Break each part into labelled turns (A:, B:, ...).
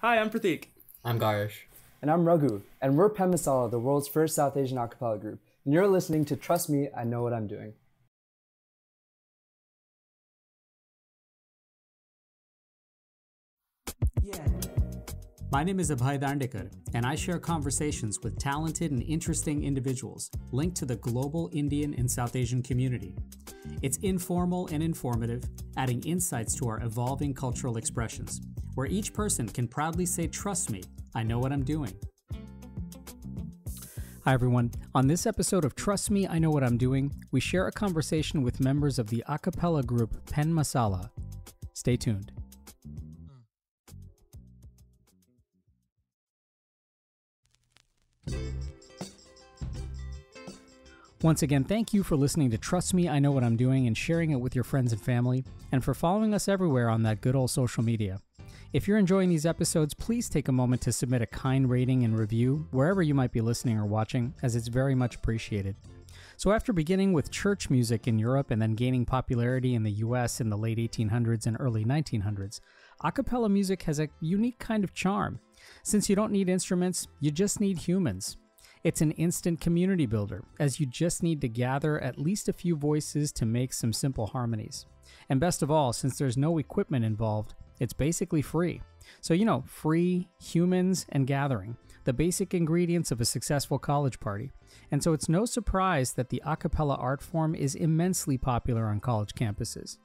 A: Hi, I'm Prateek.
B: I'm Gaurish.
C: And I'm Raghu, and we're PENN MASALA, the world's first South Asian a cappella group. And you're listening to Trust Me, I Know What I'm Doing.
D: My name is Abhay Dandekar, and I share conversations with talented and interesting individuals linked to the global Indian and South Asian community. It's informal and informative, adding insights to our evolving cultural expressions, where each person can proudly say, "Trust me, I know what I'm doing." Hi everyone. On this episode of Trust Me, I Know What I'm Doing, we share a conversation with members of the a cappella group PENN MASALA. Stay tuned. Once again, thank you for listening to Trust Me, I Know What I'm Doing and sharing it with your friends and family, and for following us everywhere on that good old social media. If you're enjoying these episodes, please take a moment to submit a kind rating and review wherever you might be listening or watching, as it's very much appreciated. So after beginning with church music in Europe and then gaining popularity in the US in the late 1800s and early 1900s, a cappella music has a unique kind of charm. Since you don't need instruments, you just need humans. It's an instant community builder, as you just need to gather at least a few voices to make some simple harmonies. And best of all, since there's no equipment involved, it's basically free. So free, humans, and gathering, the basic ingredients of a successful college party. And so it's no surprise that the a cappella art form is immensely popular on college campuses.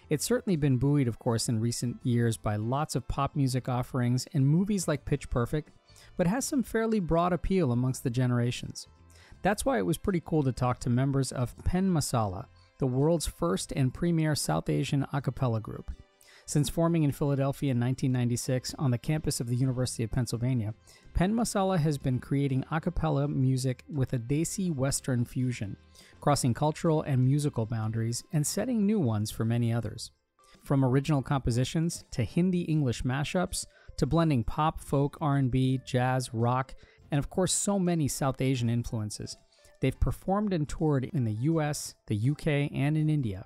D: It's certainly been buoyed, of course, in recent years by lots of pop music offerings and movies like Pitch Perfect, but has some fairly broad appeal amongst the generations. That's why it was pretty cool to talk to members of PENN MASALA, the world's first and premier South Asian a cappella group. Since forming in Philadelphia in 1996 on the campus of the University of Pennsylvania, PENN MASALA has been creating a cappella music with a Desi Western fusion, crossing cultural and musical boundaries and setting new ones for many others. From original compositions to Hindi-English mashups, to blending pop, folk, R&B, jazz, rock, and of course so many South Asian influences. They've performed and toured in the US, the UK, and in India.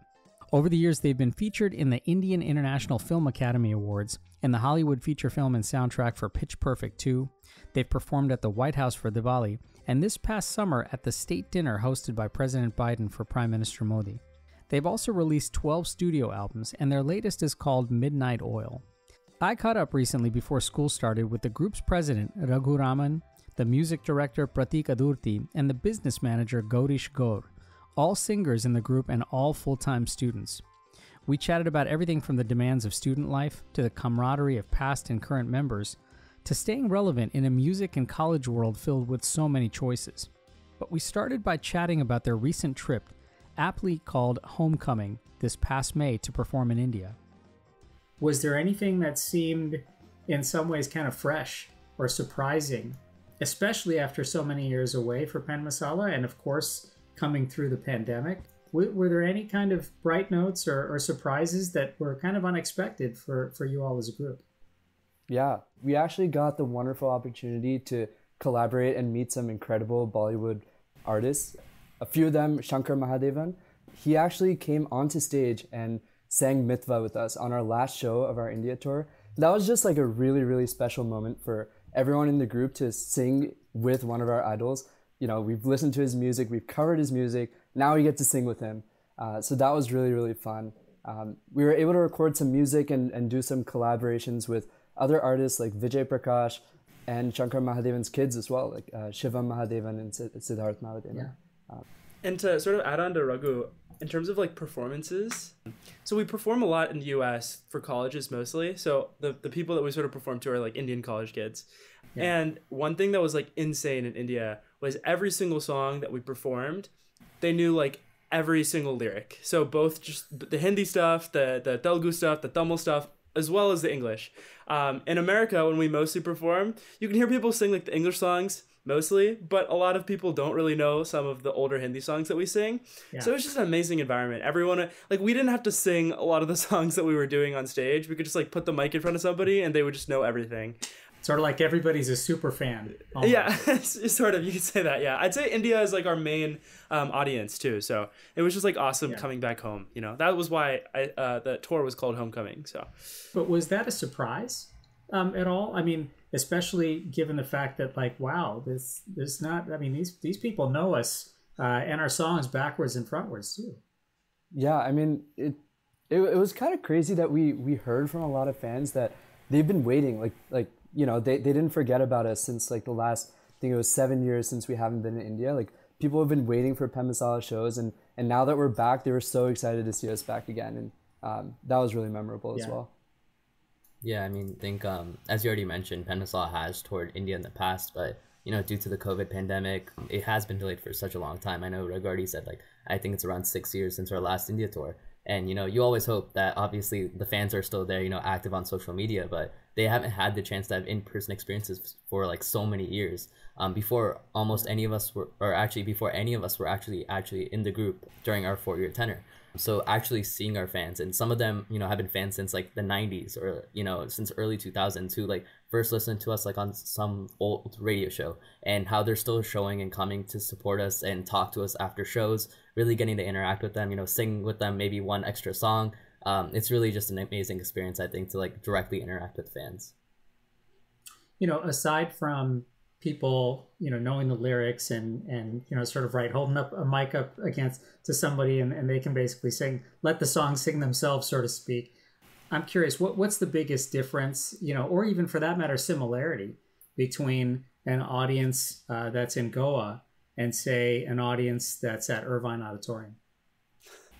D: Over the years, they've been featured in the Indian International Film Academy Awards and the Hollywood Feature Film and Soundtrack for Pitch Perfect 2. They've performed at the White House for Diwali, and this past summer at the state dinner hosted by President Biden for Prime Minister Modi. They've also released 12 studio albums, and their latest is called Midnight Oil. I caught up recently before school started with the group's president, JRaghu Raman, the music director, Prateek Adurty, and the business manager, Gaurish Gaur, all singers in the group and all full-time students. We chatted about everything from the demands of student life, to the camaraderie of past and current members, to staying relevant in a music and college world filled with so many choices. But we started by chatting about their recent trip, aptly called Homecoming, this past May to perform in India. Was there anything that seemed in some ways kind of fresh or surprising, especially after so many years away for PENN MASALA and of course coming through the pandemic? Were there any kind of bright notes or surprises that were kind of unexpected for you all as a group?
C: Yeah, we actually got the wonderful opportunity to collaborate and meet some incredible Bollywood artists. A few of them, Shankar Mahadevan, he actually came onto stage and sang Mitva with us on our last show of our India tour. That was just like a really, really special moment for everyone in the group to sing with one of our idols. We've listened to his music, we've covered his music, now we get to sing with him. So that was really, really fun. We were able to record some music and do some collaborations with other artists like Vijay Prakash and Shankar Mahadevan's kids as well, like Shivam Mahadevan and Siddharth Mahadevan.
A: Yeah. And to sort of add on to Raghu, in terms of like performances, so we perform a lot in the US for colleges mostly. So the people that we sort of perform to are like Indian college kids. Yeah. And one thing that was like insane in India was every single song that we performed, they knew like every single lyric. So both just the Hindi stuff, the Telugu stuff, the Tamil stuff, as well as the English. In America, when we mostly perform, you can hear people sing like the English songs mostly, but a lot of people don't really know some of the older Hindi songs that we sing. Yeah. So it's just an amazing environment. Everyone, like, we didn't have to sing a lot of the songs that we were doing on stage. We could just like put the mic in front of somebody and they would just know everything.
D: Sort of like everybody's a super fan. Almost.
A: Yeah, sort of. You could say that. Yeah, I'd say India is like our main audience too. So it was just like awesome coming back home. You know, that was why the tour was called Homecoming. So,
D: but was that a surprise at all? I mean, especially given the fact that, like, wow, this not. I mean, these people know us and our songs backwards and frontwards too.
C: Yeah, I mean, it was kind of crazy that we heard from a lot of fans that they've been waiting, like you know, they didn't forget about us since like the last, I think it was 7 years since we haven't been in India. Like, people have been waiting for PENN MASALA shows, and now that we're back, they were so excited to see us back again, and that was really memorable as well.
B: Yeah, I mean, I think as you already mentioned, PENN MASALA has toured India in the past, but you know, due to the COVID pandemic, it has been delayed for such a long time. I know Raghu already said, like, I think it's around 6 years since our last India tour. And, you know, you always hope that obviously the fans are still there, you know, active on social media, but they haven't had the chance to have in-person experiences for like so many years. Before almost any of us were, or actually before any of us were actually in the group during our 4-year tenure. So actually seeing our fans, and some of them, you know, have been fans since like the 90s or, you know, since early 2000s, who like first listened to us like on some old radio show, and how they're still showing and coming to support us and talk to us after shows, really getting to interact with them, you know, sing with them, maybe one extra song. It's really just an amazing experience, I think, to like directly interact with fans.
D: You know, aside from people, you know, knowing the lyrics and you know, sort of holding up a mic up against to somebody and they can basically let the song sing themselves, so to speak. I'm curious, what's the biggest difference, you know, or even for that matter, similarity between an audience that's in Goa and say an audience that's at Irvine Auditorium?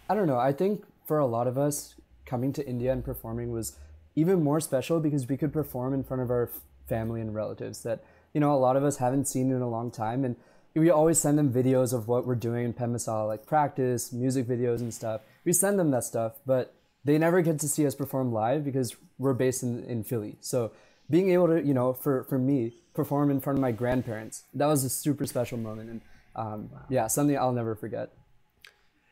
C: I don't know. I think for a lot of us, coming to India and performing was even more special because we could perform in front of our family and relatives that, you know, a lot of us haven't seen in a long time. And we always send them videos of what we're doing in PENN MASALA, like practice, music videos and stuff. We send them that stuff, but they never get to see us perform live because we're based in Philly. So being able to, you know, for me, perform in front of my grandparents, that was a super special moment. And yeah, something I'll never forget.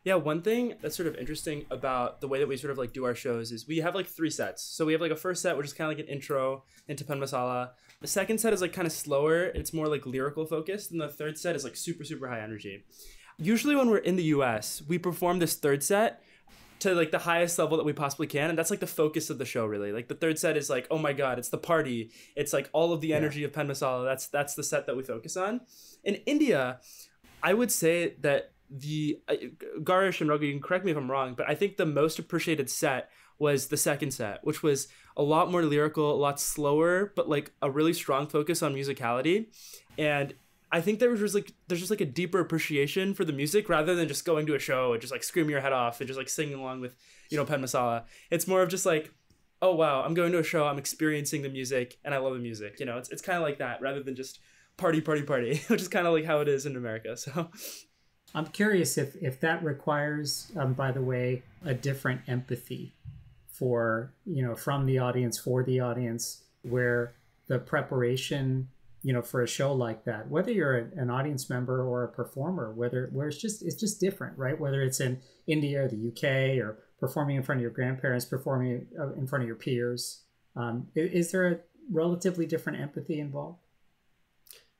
A: Yeah, one thing that's sort of interesting about the way that we sort of like do our shows is we have like 3 sets. So we have like a first set, which is kind of like an intro into PENN MASALA. The second set is like kind of slower. It's more like lyrical focused. And the third set is like super, super high energy. Usually when we're in the US, we perform this third set to like the highest level that we possibly can. And that's like the focus of the show, really. Like the third set is like, oh my God, it's the party. It's like all of the energy of PENN MASALA. That's the set that we focus on. In India, I would say that Gaurish and Raghu, you can correct me if I'm wrong, but I think the most appreciated set was the second set, which was a lot more lyrical, a lot slower, but like a really strong focus on musicality. And I think there's just like a deeper appreciation for the music rather than just going to a show and just like screaming your head off and just like singing along with, you know, PENN MASALA. It's more of just like, oh wow, I'm going to a show, I'm experiencing the music, and I love the music. You know, it's kind of like that rather than just party, which is kind of like how it is in America. So
D: I'm curious if that requires, by the way, a different empathy for, you know, from the audience for the audience, where the preparation, you know, for a show like that, whether you're an audience member or a performer, where it's just different, right? Whether it's in India or the UK or performing in front of your grandparents, performing in front of your peers, is there a relatively different empathy involved?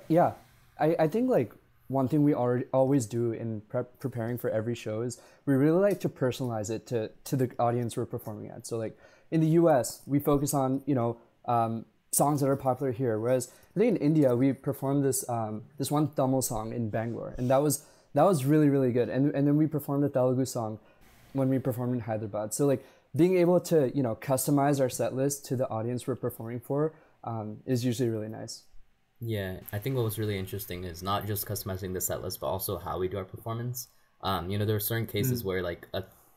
C: Yeah, I think like one thing we always do in preparing for every show is we really like to personalize it to the audience we're performing at. So like in the US, we focus on, you know, songs that are popular here. Whereas I think in India, we performed this one Tamil song in Bangalore, and that was really, really good. And then we performed a Telugu song when we performed in Hyderabad. So like being able to, you know, customize our set list to the audience we're performing for is usually really nice.
B: Yeah, I think what was really interesting is not just customizing the set list, but also how we do our performance. You know, there are certain cases where like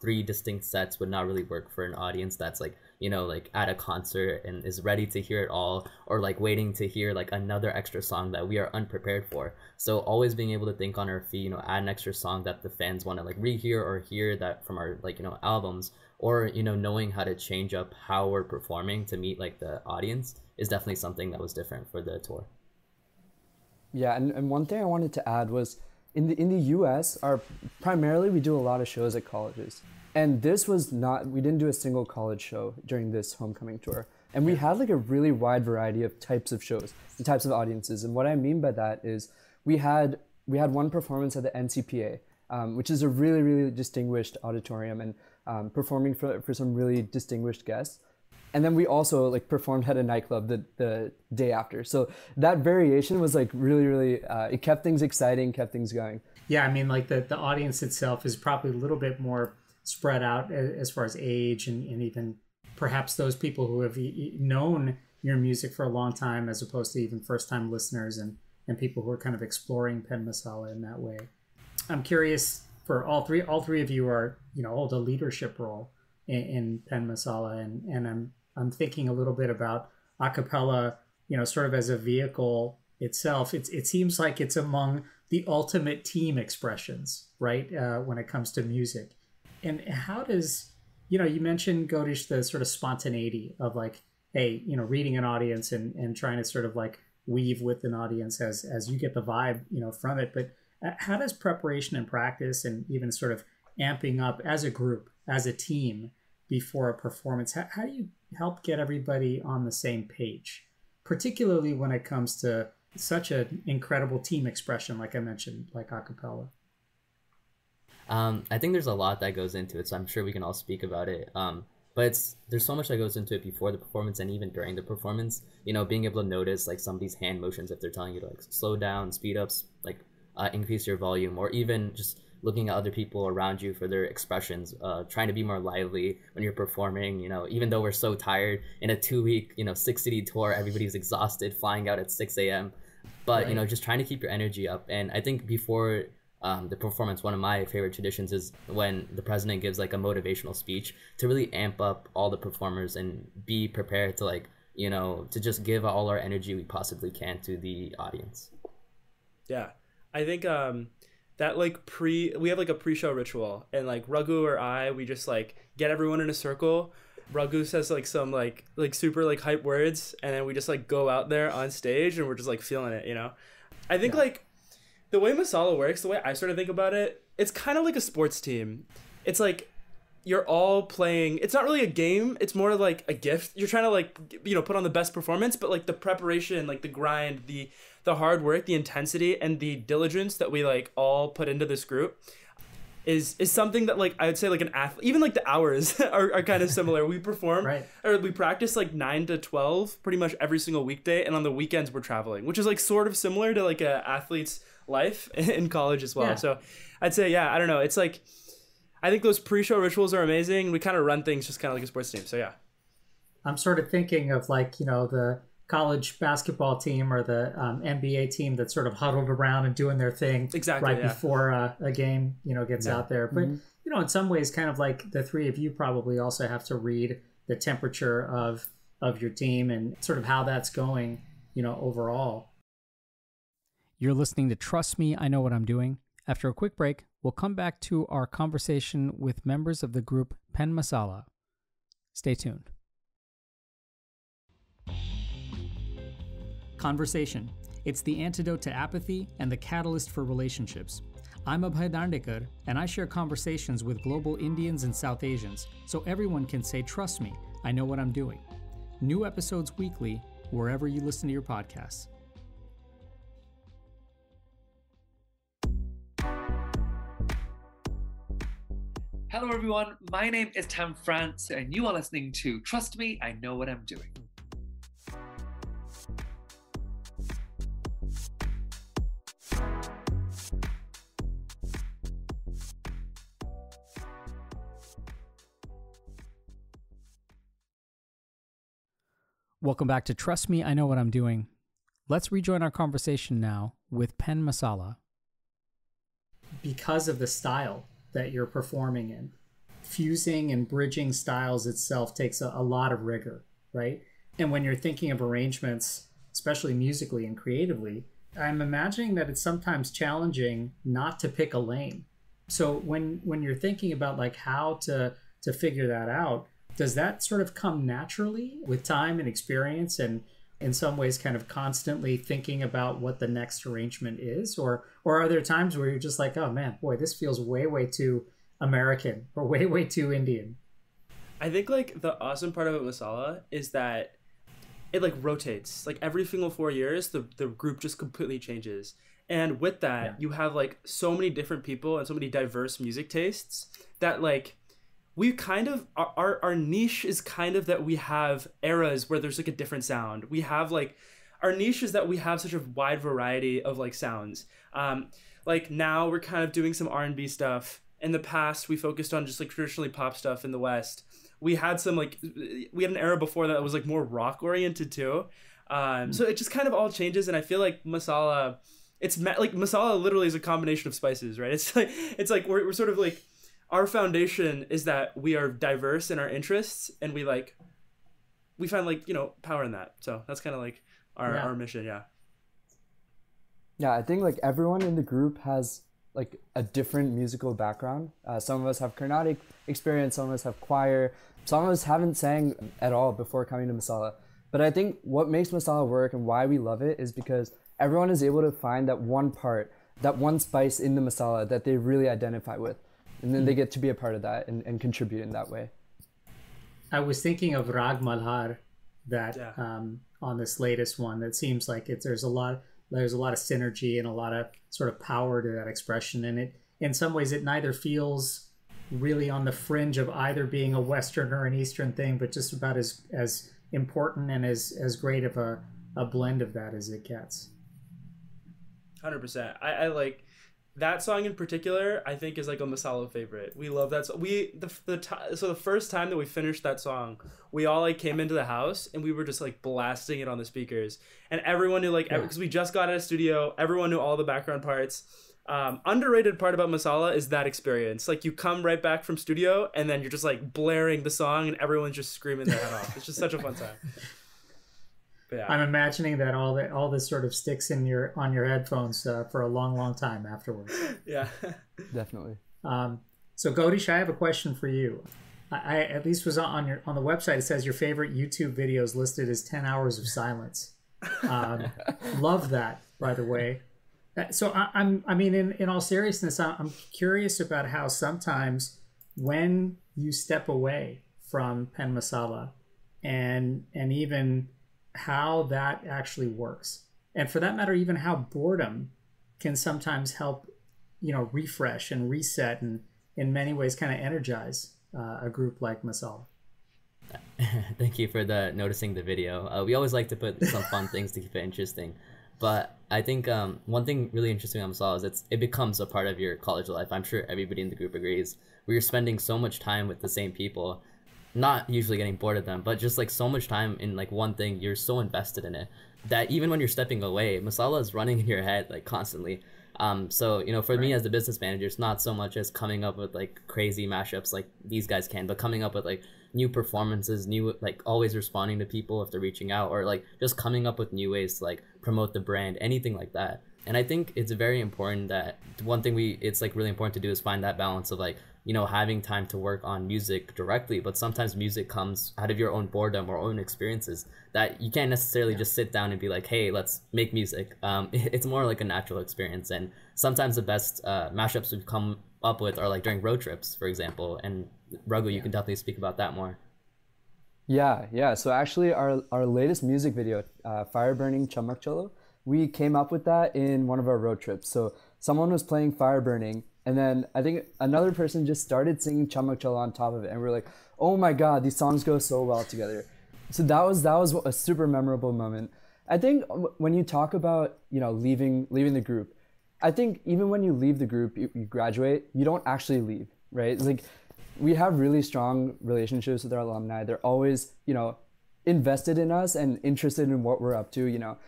B: 3 distinct sets would not really work for an audience that's like, you know, like at a concert and is ready to hear it all, or like waiting to hear like another extra song that we are unprepared for. So always being able to think on our feet, you know, add an extra song that the fans want to like rehear or hear that from our like, you know, albums, or, you know, knowing how to change up how we're performing to meet like the audience is definitely something that was different for the tour.
C: Yeah, and one thing I wanted to add was in the US, primarily we do a lot of shows at colleges. And this was not, we didn't do a single college show during this homecoming tour. And we had like a really wide variety of types of shows and types of audiences. And what I mean by that is we had one performance at the NCPA, which is a really, really distinguished auditorium and performing for some really distinguished guests. And then we also like performed at a nightclub the day after. So that variation was like really, really, it kept things exciting, kept things going.
D: Yeah, I mean, like the audience itself is probably a little bit more spread out as far as age and even perhaps those people who have known your music for a long time as opposed to even first-time listeners and people who are kind of exploring PENN Masala in that way. I'm curious for all three of you are, hold a leadership role in PENN Masala, and I'm thinking a little bit about a cappella, sort of as a vehicle itself. It seems like it's among the ultimate team expressions, right? When it comes to music. And how does, you mentioned, Gaurish, the sort of spontaneity of like, hey, reading an audience and trying to sort of like weave with an audience as you get the vibe, from it. But how does preparation and practice and even sort of amping up as a group, as a team before a performance, how do you help get everybody on the same page, particularly when it comes to such an incredible team expression, like I mentioned, like a cappella?
B: I think there's a lot that goes into it, so I'm sure we can all speak about it. But there's so much that goes into it before the performance and even during the performance. Being able to notice like somebody's hand motions if they're telling you to like slow down, speed up, like increase your volume, or even just looking at other people around you for their expressions, trying to be more lively when you're performing. Even though we're so tired in a 2-week, 6-city tour, everybody's exhausted, flying out at 6 a.m. But
D: right.
B: Just trying to keep your energy up. And I think before the performance, one of my favorite traditions is when the president gives like a motivational speech to really amp up all the performers and be prepared to like, to just give all our energy we possibly can to the audience.
A: Yeah, I think that like we have like a pre-show ritual, and like Raghu or we just like get everyone in a circle. Raghu says like some like super like hype words, and then we just like go out there on stage and we're just like feeling it, I think like the way Masala works, the way I sort of think about it, it's kind of like a sports team. It's like you're all playing. It's not really a game. It's more like a gift. You're trying to like, put on the best performance, but like the preparation, like the grind, the hard work, the intensity, and the diligence that we like all put into this group is something that like I would say like an athlete, even like the hours are kind of similar. We perform
D: right.
A: or we practice like 9 to 12 pretty much every single weekday, and on the weekends we're traveling, which is like sort of similar to like a athlete's life in college as well.
D: Yeah.
A: So I'd say, I don't know. It's like, I think those pre-show rituals are amazing. We kind of run things just kind of like a sports team. So yeah. I'm
D: sort of thinking of like, the college basketball team or the NBA team that's sort of huddled around and doing their thing
A: exactly
D: before a game, gets out there. But, in some ways, kind of like the three of you probably also have to read the temperature of your team and sort of how that's going, overall.
E: You're listening to Trust Me, I Know What I'm Doing. After a quick break, we'll come back to our conversation with members of the group PENN Masala. Stay tuned. Conversation. It's the antidote to apathy and the catalyst for relationships. I'm Abhay Dandekar, and I share conversations with global Indians and South Asians, so everyone can say, trust me, I know what I'm doing. New episodes weekly, wherever you listen to your podcasts.
F: Hello everyone, my name is Tam France and you are listening to Trust Me, I Know What I'm Doing.
E: Welcome back to Trust Me, I Know What I'm Doing. Let's rejoin our conversation now with PENN Masala.
D: Because of the style that you're performing in, fusing and bridging styles itself takes a lot of rigor, right? And when you're thinking of arrangements, especially musically and creatively, I'm imagining that it's sometimes challenging not to pick a lane. So when you're thinking about like how to figure that out, does that sort of come naturally with time and experience and in some ways kind of constantly thinking about what the next arrangement is? Or are there times where you're just like, oh man, boy, this feels way, way too American or way, way too Indian?
A: I think like the awesome part about Masala is that it like rotates. Like every single 4 years, the group just completely changes. And with that, you have like so many different people and so many diverse music tastes that like we kind of our niche is kind of that we have eras where there's like a different sound. We have like our niche is that we have such a wide variety of like sounds. Like now we're kind of doing some R&B stuff. In the past, we focused on just like traditionally pop stuff in the West. We had some like we had an era before that was like more rock oriented too. So it just kind of all changes, and I feel like masala, like masala literally is a combination of spices, right? It's like we're sort of like our foundation is that we are diverse in our interests, and we find like, you know, power in that. So that's kind of like our mission.
C: Yeah, I think like everyone in the group has like a different musical background. Some of us have Carnatic experience, some of us have choir, some of us haven't sang at all before coming to Masala. But I think what makes Masala work and why we love it is because everyone is able to find that one part, that one spice in the masala that they really identify with. And then they get to be a part of that and contribute in that way.
E: I was thinking of Rag Malhar that on this latest one, that seems like there's a lot of synergy and a lot of sort of power to that expression. And it, in some ways, it neither feels really on the fringe of either being a Western or an Eastern thing, but just about as important and as great of a blend of that as it gets.
A: 100%. I like that song in particular. I think is like a Masala favorite. We love that song. So the first time that we finished that song, we all like came into the house and we were just like blasting it on the speakers, and everyone knew like because we just got out of studio, everyone knew all the background parts. Underrated part about Masala is that experience. Like you come right back from studio and then you're just like blaring the song and everyone's just screaming their head off. It's just such a fun time. Yeah.
E: I'm imagining that all this sort of sticks on your headphones for a long time afterwards.
A: Yeah,
C: definitely.
E: So Gaurish, I have a question for you. I at least was on the website. It says your favorite YouTube videos listed as 10 hours of silence. Love that, by the way. So I mean, in all seriousness, I'm curious about how sometimes when you step away from PENN Masala and even how that actually works, and for that matter, even how boredom can sometimes help, you know, refresh and reset and in many ways kind of energize a group like Masala.
B: Thank you for noticing the video. We always like to put some fun things to keep it interesting. But I think one thing really interesting on Masala is it becomes a part of your college life. I'm sure everybody in the group agrees. Where you're spending so much time with the same people, not usually getting bored of them, but just like so much time in like one thing, you're so invested in it that even when you're stepping away, Masala is running in your head like constantly. So, you know, for me as the business manager, it's not so much as coming up with like crazy mashups like these guys can, but coming up with like new performances, new, like always responding to people if they're reaching out, or like just coming up with new ways to like promote the brand, anything like that. And I think it's very important that one thing it's like really important to do is find that balance of like, you know, having time to work on music directly, but sometimes music comes out of your own boredom or own experiences that you can't necessarily just sit down and be like, hey, let's make music. It's more like a natural experience. And sometimes the best mashups we've come up with are like during road trips, for example. And Raghu, you can definitely speak about that more.
C: Yeah. So actually our latest music video, Fire Burning Chamak Chalo, we came up with that in one of our road trips. So someone was playing Fire Burning, and then I think another person just started singing Chamak Chalo on top of it. And we're like, oh my God, these songs go so well together. So that was a super memorable moment. I think when you talk about, you know, leaving the group, I think even when you leave the group, you graduate, you don't actually leave, right? Like we have really strong relationships with our alumni. They're always, you know, invested in us and interested in what we're up to. You know,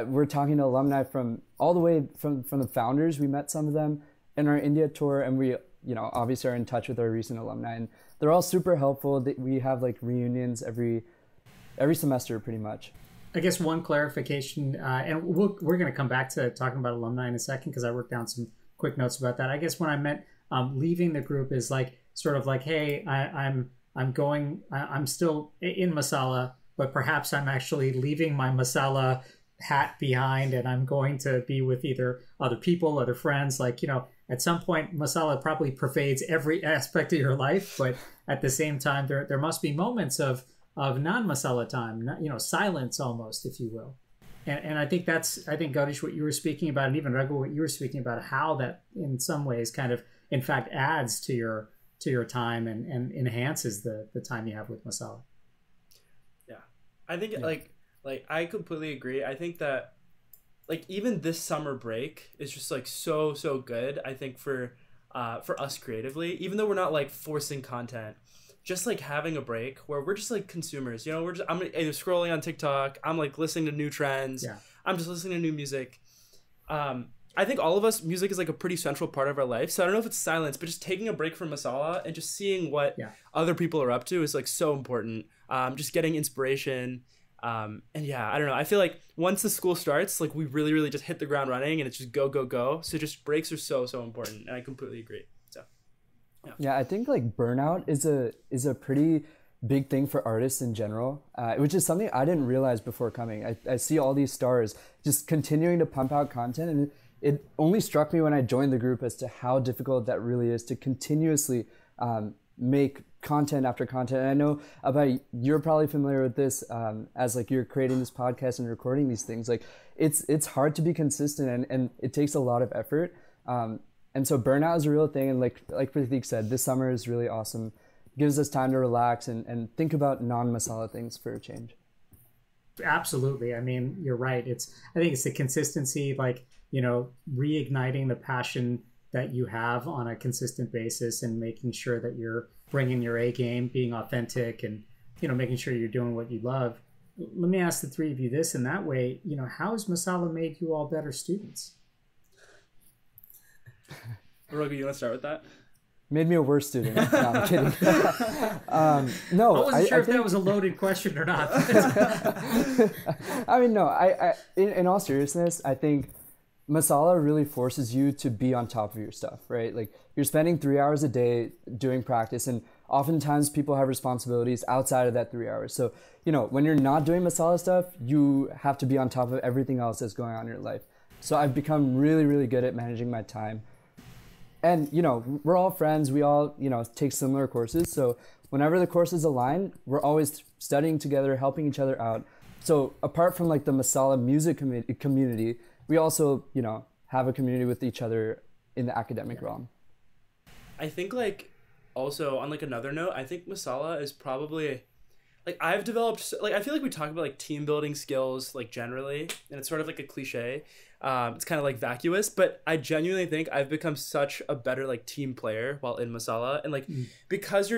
C: we're talking to alumni from all the way from the founders. We met some of them in our India tour, and we, you know, obviously are in touch with our recent alumni, and they're all super helpful. We have like reunions every semester pretty much.
E: I guess one clarification, and we're going to come back to talking about alumni in a second because I wrote down some quick notes about that. I guess when I meant leaving the group is like sort of like, hey, I'm still in Masala, but perhaps I'm actually leaving my Masala hat behind and I'm going to be with either other people, other friends. Like, you know, at some point Masala probably pervades every aspect of your life, but at the same time there must be moments of non-Masala time, you know, silence almost, if you will. And I think Gaurish, what you were speaking about, and even Raghu, what you were speaking about, how that in some ways kind of in fact adds to your your time and enhances the time you have with Masala.
A: Yeah, I think like I completely agree. I think that like even this summer break is just like so good. I think for us creatively, even though we're not like forcing content, just like having a break where we're just like consumers. You know, I'm either scrolling on TikTok, I'm like listening to new trends, I'm just listening to new music. I think all of us, music is like a pretty central part of our life. So I don't know if it's silence, but just taking a break from Masala and just seeing what other people are up to is like so important. Just getting inspiration. And yeah, I don't know. I feel like once the school starts, like we really just hit the ground running and it's just go. So just breaks are so important. And I completely agree. So
C: yeah, I think like burnout is a pretty big thing for artists in general, which is something I didn't realize before coming. I see all these stars just continuing to pump out content, and it only struck me when I joined the group as to how difficult that really is to continuously make content after content. And I know, Abhay, you're probably familiar with this as like you're creating this podcast and recording these things. Like it's hard to be consistent and it takes a lot of effort. And so burnout is a real thing. And like Prateek said, this summer is really awesome. Gives us time to relax and think about non-Masala things for a change.
E: Absolutely. I mean, you're right. I think it's the consistency, like, you know, reigniting the passion that you have on a consistent basis and making sure that you're bringing your A game, being authentic, and, you know, making sure you're doing what you love. Let me ask the three of you this, in that way, you know, how has Masala made you all better students?
A: Raghu, you want to start with that?
C: Made me a worse student. No, I'm kidding. No,
E: I wasn't sure if that was a loaded question or not.
C: I mean, no, in all seriousness, I think Masala really forces you to be on top of your stuff, right? Like you're spending 3 hours a day doing practice, and oftentimes people have responsibilities outside of that 3 hours. So, you know, when you're not doing Masala stuff, you have to be on top of everything else that's going on in your life. So I've become really good at managing my time. And, you know, we're all friends. We all, you know, take similar courses. So whenever the courses align, we're always studying together, helping each other out. So apart from like the Masala music community, we also, you know, have a community with each other in the academic realm.
A: I think like also on like another note, I think Masala is probably like I've developed, like I feel like we talk about like team building skills like generally, and it's sort of like a cliche. It's kind of like vacuous, but I genuinely think I've become such a better like team player while in Masala, and like because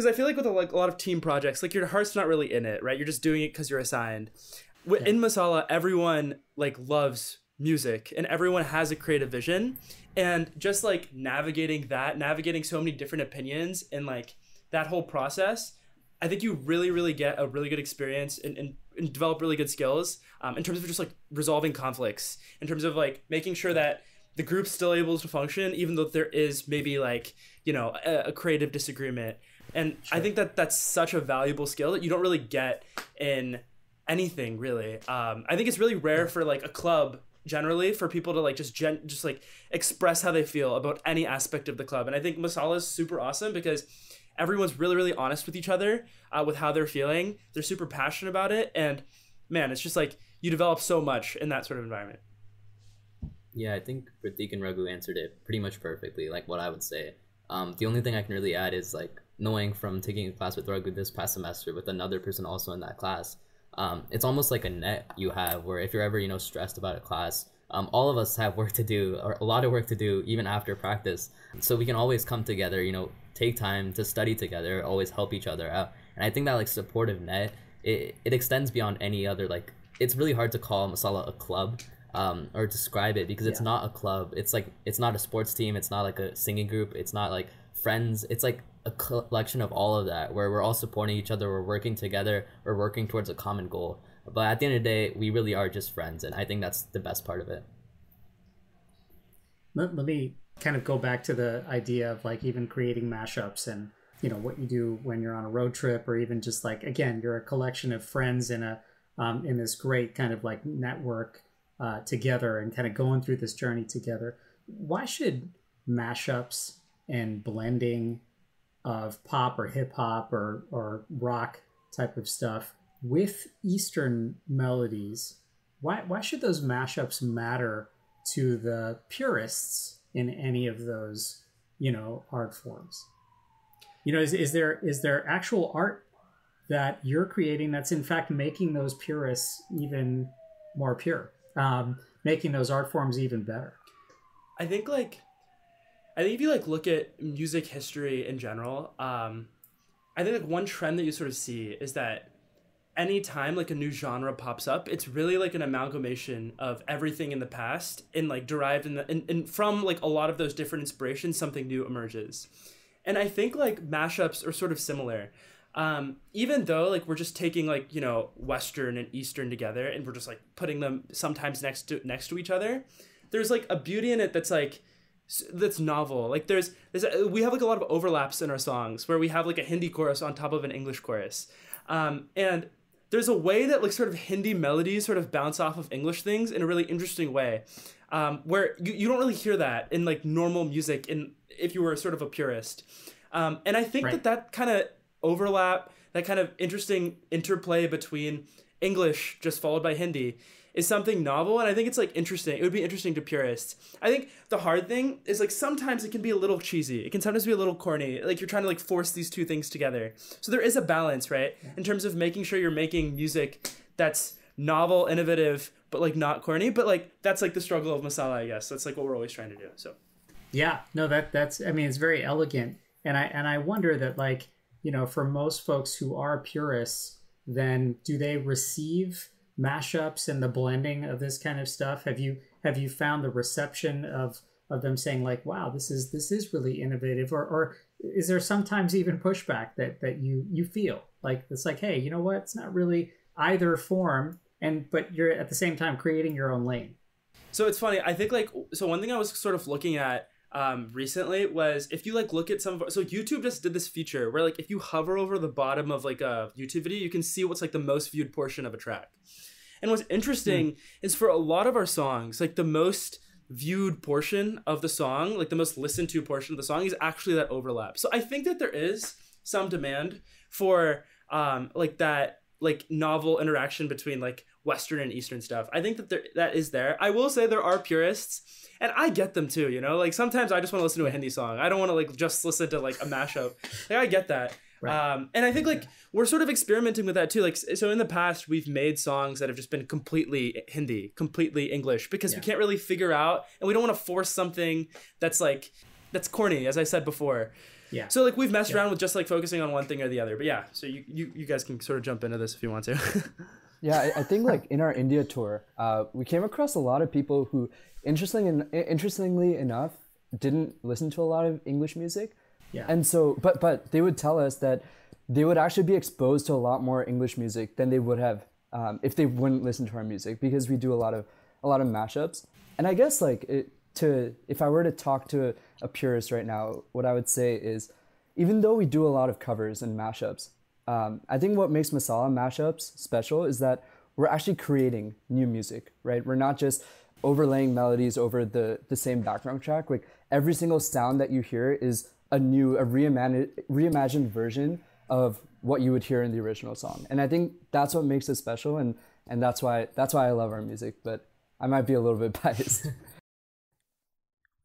A: I feel like with a lot of team projects, like your heart's not really in it, right? You're just doing it because you're assigned. In Masala, everyone like loves music and everyone has a creative vision, and just like navigating so many different opinions and like that whole process, I think you really get a really good experience and develop really good skills in terms of just like resolving conflicts, in terms of like making sure that the group's still able to function even though there is maybe like, you know, a creative disagreement. And I think that that's such a valuable skill that you don't really get in anything really. I think it's really rare for like a club generally for people to like just like express how they feel about any aspect of the club. And I think Masala is super awesome because everyone's really honest with each other with how they're feeling. They're super passionate about it, and man, it's just like you develop so much in that sort of environment.
B: Yeah, I think Prateek and Raghu answered it pretty much perfectly, like what I would say. The only thing I can really add is like knowing from taking a class with Raghu this past semester with another person also in that class, it's almost like a net you have where if you're ever, you know, stressed about a class, all of us have work to do, or a lot of work to do even after practice. So we can always come together, you know, take time to study together, always help each other out. And I think that like supportive net, it extends beyond any other, like, it's really hard to call Masala a club or describe it because it's not a club. It's like, it's not a sports team. It's not like a singing group. It's not like friends. It's like a collection of all of that where we're all supporting each other. We're working together. We're working towards a common goal. But at the end of the day, we really are just friends. And I think that's the best part of it.
E: Let me kind of go back to the idea of like even creating mashups and, you know, what you do when you're on a road trip, or even just like, again, you're a collection of friends in this great kind of like network together and kind of going through this journey together. Why should mashups and blending of pop or hip hop or rock type of stuff with Eastern melodies, why should those mashups matter to the purists in any of those, you know, art forms? Is there actual art that you're creating that's in fact making those purists even more pure, making those art forms even better?
A: I think if you look at music history in general, I think one trend that you sort of see is that anytime a new genre pops up, it's really an amalgamation of everything in the past and derived in from a lot of those different inspirations, something new emerges. And I think mashups are sort of similar. Even though we're just taking Western and Eastern together and we're just putting them sometimes next to each other, there's a beauty in it that's novel. We have a lot of overlaps in our songs where we have a Hindi chorus on top of an English chorus, and there's a way that sort of Hindi melodies sort of bounce off of English things in a really interesting way, where you don't really hear that in normal music if you were sort of a purist, and I think that kind of overlap, that kind of interesting interplay between English just followed by Hindi is something novel, and I think it's interesting. It would be interesting to purists. I think the hard thing is sometimes it can be a little cheesy. It can sometimes be a little corny. You're trying to force these two things together. So there is a balance, right? In terms of making sure you're making music that's novel, innovative, but not corny. But that's the struggle of Masala, I guess. That's what we're always trying to do. So
E: yeah, no, that's I mean, it's very elegant, and I wonder that for most folks who are purists, then do they receive mashups and the blending of this kind of stuff? Have you found the reception of them saying wow, this is really innovative, or is there sometimes even pushback that you feel it's hey, you know what, it's not really either form, but you're at the same time creating your own lane?
A: So it's funny, I think so one thing I was sort of looking at recently was if you look at so YouTube just did this feature where if you hover over the bottom of a YouTube video, you can see what's the most viewed portion of a track. And what's interesting is for a lot of our songs, the most viewed portion of the song, the most listened to portion of the song is actually that overlap. So I think that there is some demand for that novel interaction between Western and Eastern stuff. I think that that is there. I will say there are purists, and I get them too, sometimes I just want to listen to a Hindi song. I don't want to just listen to a mashup. I get that. Right. And I think we're sort of experimenting with that too. So in the past, we've made songs that have just been completely Hindi, completely English, because we can't really figure out, and we don't want to force something that's that's corny, as I said before. Yeah. So we've messed around with just focusing on one thing or the other. But yeah, so you guys can sort of jump into this if you want to.
C: Yeah, I think in our India tour, we came across a lot of people who, interestingly enough, didn't listen to a lot of English music. Yeah. And so, but they would tell us that they would actually be exposed to a lot more English music than they would have if they wouldn't listen to our music, because we do a lot of mashups. And I guess if I were to talk to a purist right now, what I would say is, even though we do a lot of covers and mashups, I think what makes Masala mashups special is that we're actually creating new music, right? We're not just overlaying melodies over the same background track. Every single sound that you hear is a reimagined version of what you would hear in the original song. And I think that's what makes it special, and that's why I love our music, but I might be a little bit biased.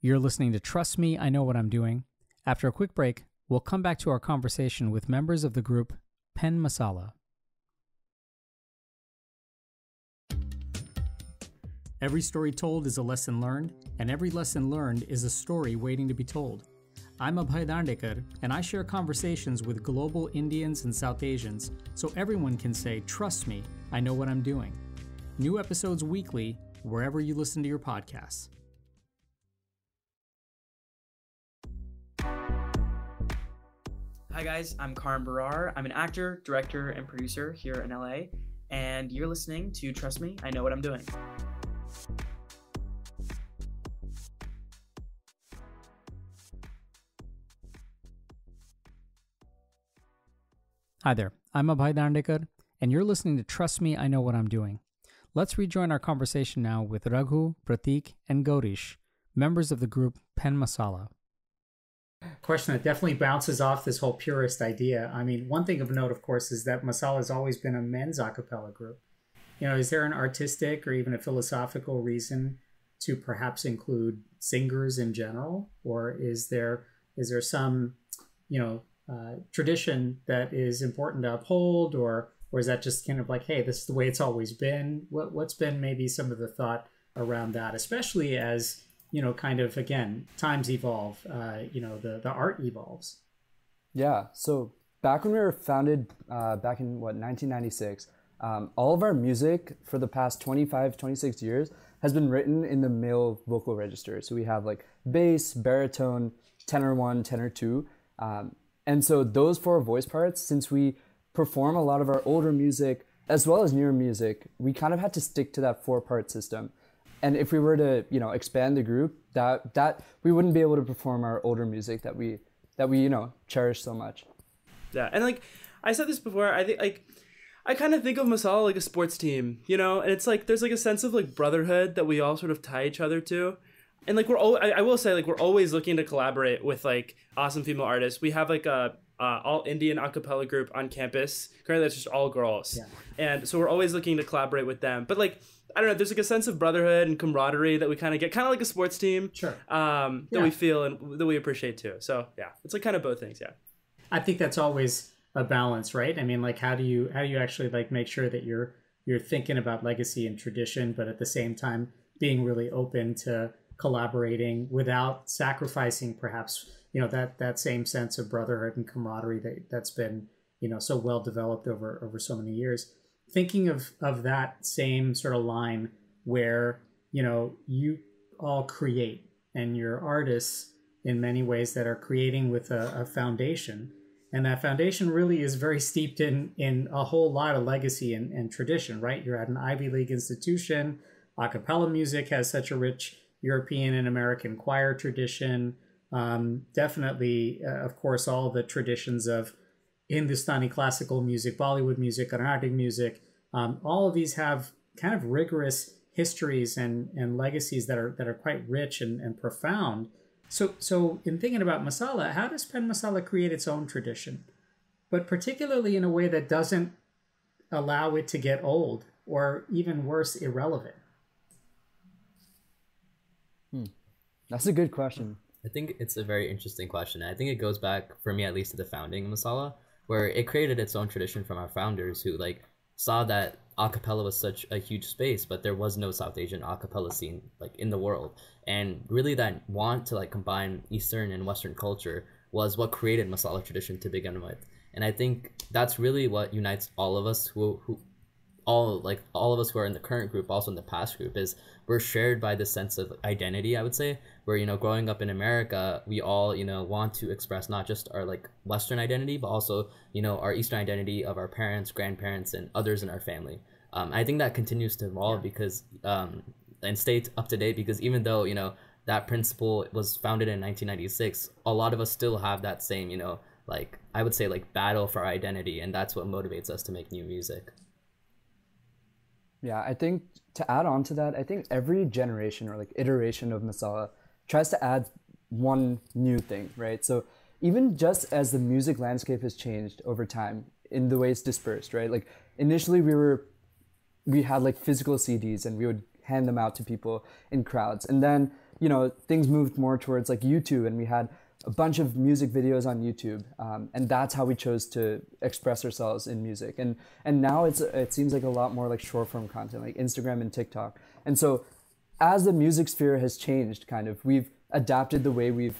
D: You're listening to Trust Me, I Know What I'm Doing. After a quick break, we'll come back to our conversation with members of the group PENN MASALA.
E: Every story told is a lesson learned, and every lesson learned is a story waiting to be told. I'm Abhay Dandekar, and I share conversations with global Indians and South Asians so everyone can say, trust me, I know what I'm doing. New episodes weekly, wherever you listen to your podcasts.
G: Hi guys, I'm Karan Barar. I'm an actor, director, and producer here in LA, and you're listening to Trust Me, I Know What I'm Doing.
D: Hi there, I'm Abhay Dandekar, and you're listening to Trust Me, I Know What I'm Doing. Let's rejoin our conversation now with Raghu, Prateek, and Gaurish, members of the group PENN MASALA.
E: Question that definitely bounces off this whole purist idea. I mean, one thing of note, of course, is that Masala has always been a men's a cappella group. Is there an artistic or even a philosophical reason to perhaps include singers in general? Or is there some,
D: tradition that is important to uphold, or is that just kind of like, hey, this is the way it's always been? What's been maybe some of the thought around that, especially as, you know, kind of, again, times evolve, you know, the art evolves?
C: Yeah. So back when we were founded, back in 1996, all of our music for the past 25, 26 years has been written in the male vocal register. So we have like bass, baritone, tenor 1, tenor 2. And so those 4 voice parts, since we perform a lot of our older music as well as newer music, we kind of had to stick to that 4-part system. And if we were to, you know, expand the group, that we wouldn't be able to perform our older music that we you know, cherish so much.
A: Yeah, and like I said this before, I think like I kind of think of Masala like a sports team, you know, and it's like there's like a sense of like brotherhood that we all sort of tie each other to. And like I will say, like, we're always looking to collaborate with like awesome female artists. We have like a all Indian a cappella group on campus. Currently that's just all girls. Yeah. And so we're always looking to collaborate with them. But like, I don't know, there's like a sense of brotherhood and camaraderie that we kind of get, kind of like a sports team.
D: Sure.
A: That we feel and that we appreciate too. So yeah, it's like kind of both things. Yeah.
D: I think that's always a balance, right? I mean, like, how do you actually like make sure that you're thinking about legacy and tradition, but at the same time being really open to collaborating without sacrificing perhaps, you know, that same sense of brotherhood and camaraderie that's been, you know, so well developed over so many years. Thinking of that same sort of line where, you know, you all create and you're artists in many ways that are creating with a foundation. And that foundation really is very steeped in a whole lot of legacy and tradition, right? You're at an Ivy League institution. A cappella music has such a rich European and American choir tradition. Definitely, of course, all the traditions of Hindustani classical music, Bollywood music, Carnatic music. All of these have kind of rigorous histories and legacies that are quite rich and profound. So in thinking about Masala, how does PENN Masala create its own tradition, but particularly in a way that doesn't allow it to get old or even worse, irrelevant?
C: That's a good question.
B: I think it's a very interesting question. I think it goes back, for me at least, to the founding of Masala, where it created its own tradition from our founders who like saw that a cappella was such a huge space, but there was no South Asian a cappella scene like in the world. And really that want to like combine Eastern and Western culture was what created Masala tradition to begin with. And I think that's really what unites all of us all of us who are in the current group, also in the past group, is we're shared by this sense of identity, I would say, where, you know, growing up in America, we all, you know, want to express not just our like Western identity, but also, you know, our Eastern identity of our parents, grandparents, and others in our family. I think that continues to evolve because, and stay up to date, because even though, you know, that principle was founded in 1996, a lot of us still have that same, you know, like, I would say like battle for our identity, and that's what motivates us to make new music.
C: Yeah, I think to add on to that, I think every generation or like iteration of Masala tries to add one new thing, right? So even just as the music landscape has changed over time in the way it's dispersed, right? Like initially we had like physical CDs and we would hand them out to people in crowds. And then, you know, things moved more towards like YouTube, and we had a bunch of music videos on YouTube, and that's how we chose to express ourselves in music. And now it seems like a lot more like short form content, like Instagram and TikTok. And so, as the music sphere has changed, kind of, we've adapted the way we've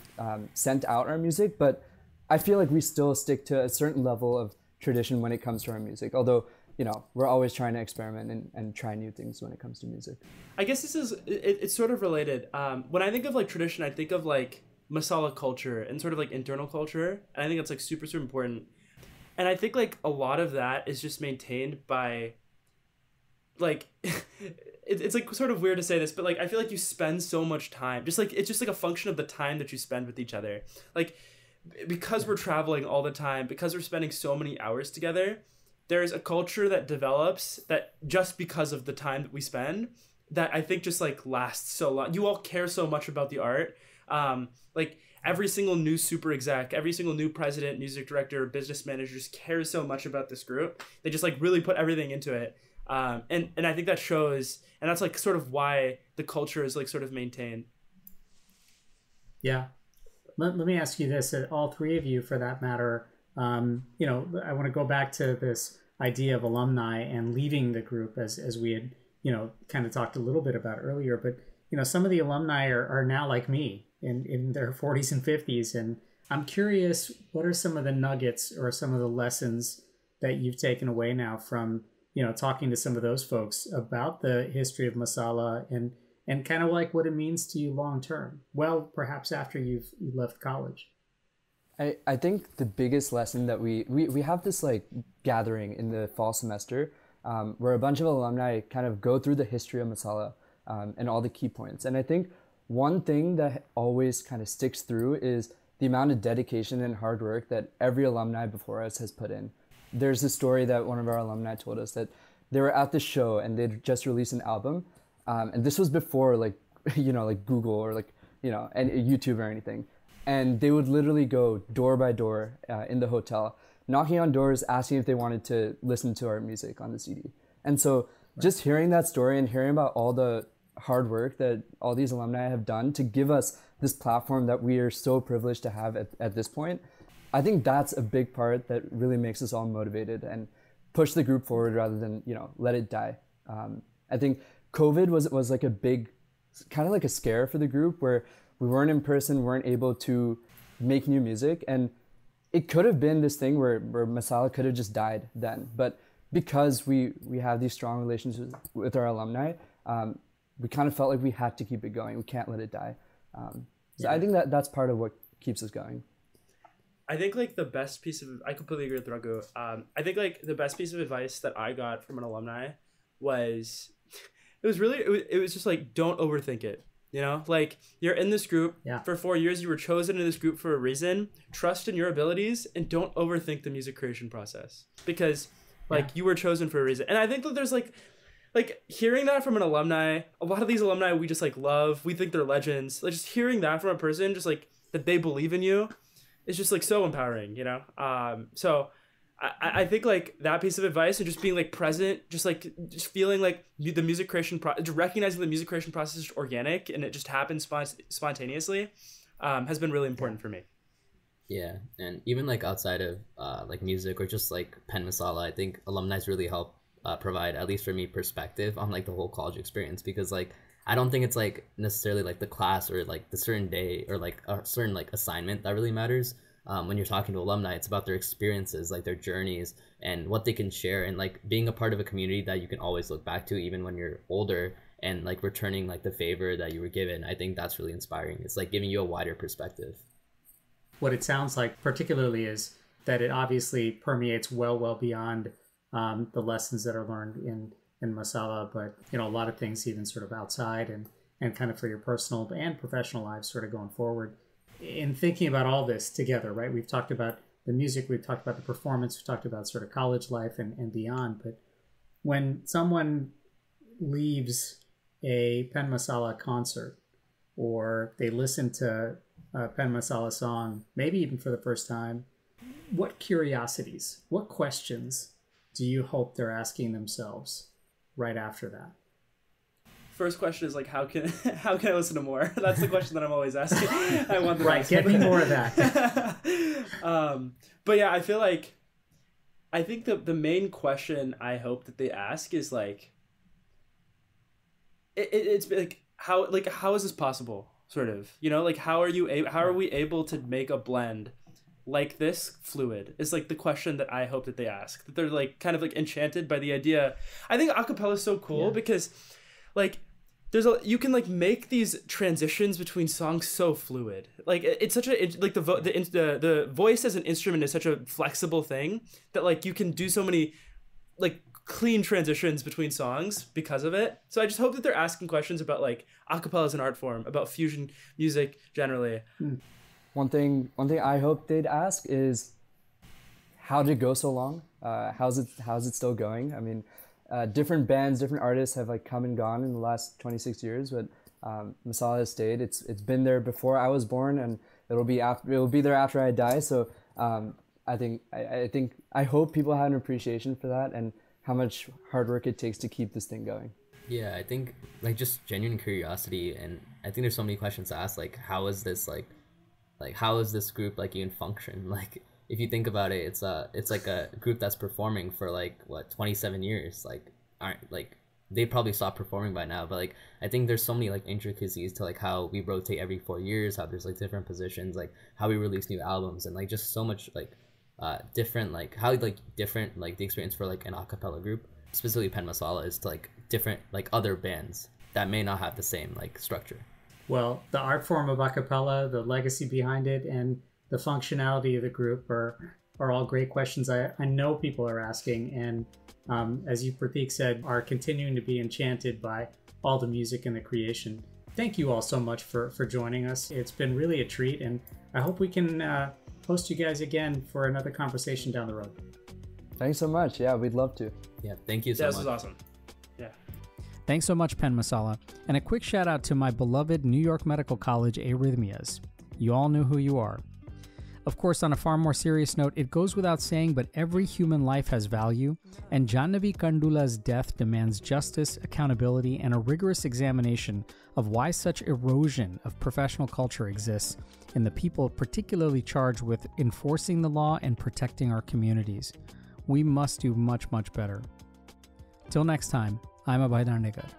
C: sent out our music. But I feel like we still stick to a certain level of tradition when it comes to our music. Although, you know, we're always trying to experiment and try new things when it comes to music. I
A: guess it's sort of related. When I think of like tradition, I think of like Masala culture and sort of like internal culture, and I think that's like super important. And I think like a lot of that is just maintained by like it's like sort of weird to say this, but like I feel like you spend so much time, just like it's just like a function of the time that you spend with each other. Like because we're traveling all the time, because we're spending so many hours together, there's a culture that develops that just because of the time that we spend, that I think just like lasts so long. You all care so much about the art. Like every single new super exec, every single new president, music director, business manager just cares so much about this group. They just like really put everything into it. And I think that shows, and that's like sort of why the culture is like sort of maintained.
D: Yeah. Let me ask you this, all three of you for that matter, You know, I want to go back to this idea of alumni and leaving the group as we had, you know, kind of talked a little bit about earlier. But, you know, some of the alumni are now like me in their 40s and 50s. And I'm curious, what are some of the nuggets or some of the lessons that you've taken away now from, you know, talking to some of those folks about the history of masala and kind of like what it means to you long term? Well, perhaps after you left college.
C: I think the biggest lesson that we have this like gathering in the fall semester where a bunch of alumni kind of go through the history of masala and all the key points. And I think one thing that always kind of sticks through is the amount of dedication and hard work that every alumni before us has put in. There's a story that one of our alumni told us that they were at the show and they'd just released an album. And this was before like, you know, like Google or like, you know, and YouTube or anything. And they would literally go door by door in the hotel, knocking on doors, asking if they wanted to listen to our music on the CD. And so just hearing that story and hearing about all the hard work that all these alumni have done to give us this platform that we are so privileged to have at this point, I think that's a big part that really makes us all motivated and push the group forward rather than, you know, let it die. I think COVID was like a big, kind of like a scare for the group where we weren't in person, weren't able to make new music. And it could have been this thing where Masala could have just died then. But because we have these strong relationships with our alumni, we kind of felt like we had to keep it going. We can't let it die. So I think that's part of what keeps us going.
A: I think like the best piece of, I completely agree with Raghu. I think like the best piece of advice that I got from an alumni was, it was just like, don't overthink it. You know, like you're in this group for 4 years, you were chosen in this group for a reason. Trust in your abilities and don't overthink the music creation process because like you were chosen for a reason. And I think that there's like hearing that from an alumni, a lot of these alumni we just like love, we think they're legends. Like just hearing that from a person, just like that they believe in you is just like so empowering, you know? So I think like that piece of advice and just being like present, just feeling like the music creation just recognizing the music creation process is organic and it just happens spontaneously has been really important for me.
B: Yeah, and even like outside of like music or just like PENN Masala, I think alumni really help provide, at least for me, perspective on like the whole college experience, because like I don't think it's like necessarily like the class or like the certain day or like a certain like assignment that really matters. When you're talking to alumni, it's about their experiences, like their journeys and what they can share, and like being a part of a community that you can always look back to even when you're older, and like returning like the favor that you were given. I think that's really inspiring. It's like giving you a wider perspective.
D: What it sounds like particularly is that it obviously permeates well beyond the lessons that are learned in Masala, but you know, a lot of things even sort of outside and kind of for your personal and professional lives sort of going forward. In thinking about all this together, right? We've talked about the music, we've talked about the performance, we've talked about sort of college life and beyond. But when someone leaves a PENN Masala concert or they listen to a PENN Masala song, maybe even for the first time, what curiosities, what questions do you hope they're asking themselves right after that?
A: First question is like, how can I listen to more? That's the question that I'm always asking. I want the
D: right. Get me more of that.
A: But yeah, I think the main question I hope that they ask is like, it's like how is this possible? Sort of, you know, like how are we able to make a blend like this fluid? Is like the question that I hope that they ask. That they're like kind of like enchanted by the idea. I think acapella is so cool because like you can like make these transitions between songs so fluid. Like it's such a like the voice as an instrument is such a flexible thing that like you can do so many like clean transitions between songs because of it. So I just hope that they're asking questions about like acapella as an art form, about fusion music generally.
C: One thing I hope they'd ask is, how did it go so long? How's it still going? I mean, different bands, different artists have like come and gone in the last 26 years, but Masala has stayed. It's been there before I was born, and it'll be there after I die. So I hope people have an appreciation for that and how much hard work it takes to keep this thing going.
B: Yeah, I think like just genuine curiosity, and I think there's so many questions to ask, like how is this group like even function? Like if you think about it, it's like a group that's performing for like what 27 years. Like aren't like they probably stopped performing by now, but like I think there's so many like intricacies to like how we rotate every 4 years, how there's like different positions, like how we release new albums, and like just so much like different, like how like different like the experience for like an a cappella group, specifically PENN Masala, is to like different like other bands that may not have the same like structure.
E: Well, the art form of a cappella, the legacy behind it, and the functionality of the group are all great questions I know people are asking, and as you, Prateek, said, are continuing to be enchanted by all the music and the creation. Thank you all so much for joining us. It's been really a treat, and I hope we can host you guys again for another conversation down the road.
C: Thanks so much. Yeah, we'd love to.
B: Yeah, thank you so much.
A: This was awesome. Yeah.
D: Thanks so much, PENN Masala. And a quick shout out to my beloved New York Medical College Arrhythmias. You all know who you are. Of course, on a far more serious note, it goes without saying, but every human life has value, and Jannavi Kandula's death demands justice, accountability, and a rigorous examination of why such erosion of professional culture exists in the people particularly charged with enforcing the law and protecting our communities. We must do much, much better. Till next time, I'm Abhay Dandekar.